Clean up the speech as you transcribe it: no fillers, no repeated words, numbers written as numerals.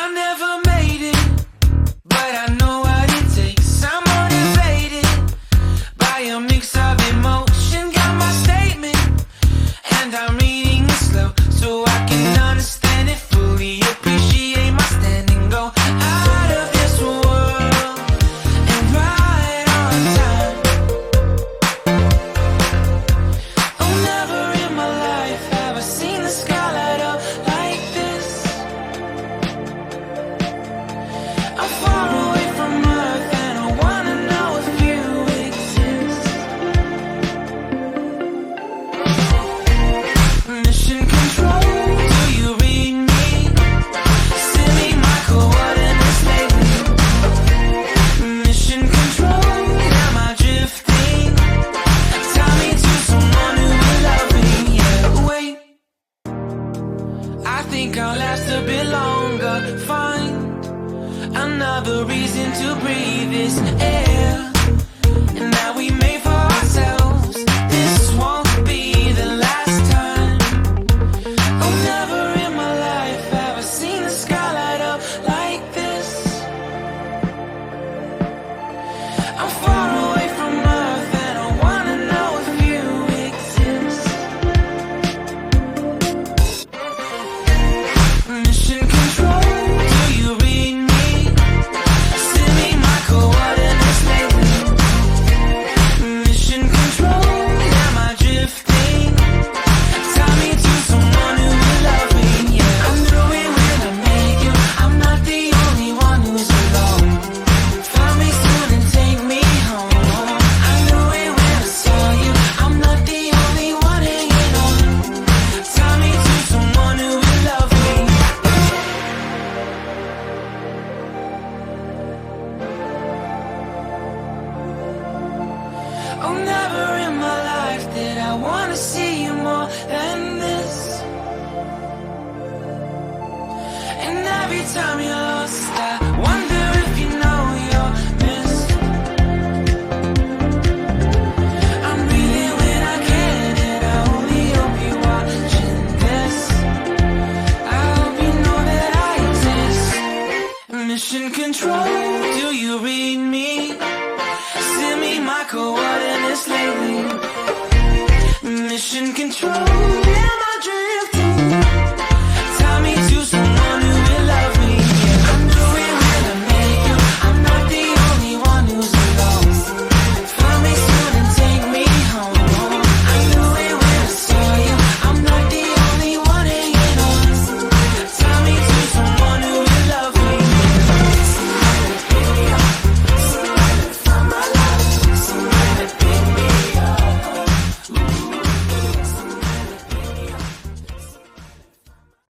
I never made it, but I know what it takes. I'm motivated by a mix of emotion. Got my statement, and I'm reading it slow so I can understand it fully. Appreciate my standing, go out of this world and right on time. Oh, never in my life have I seen the sky light up like this. I'm far away from Earth and I wanna know if you exist. Mission control, do you read me? Send me my coordinates lately. Mission control, am I drifting? Tie me to someone who will love me. Yeah, wait, I think I'll last a bit longer. Find another reason to breathe this air, and that we made for ourselves. This won't be the last time. Oh, never in my life have I seen the sky light up like this. I'm far away from Earth and I wanna know if you exist. Mission control, do you read me? Send me my coordinates lately. Mission control, am I drifting? Tie me to someone who will love me. Yeah, I knew it when I met you. I'm not the only one who's alone. Find me soon and take me home. I knew it when I saw you. I'm not the only one hanging on. Tie me to someone who will love me. Oh, never in my life did I wanna see you more than this. And every time you're lost, I wonder if you know you're missed. I'm breathing when I can, and I only hope you're watching this. I hope you know that I exist. Mission control,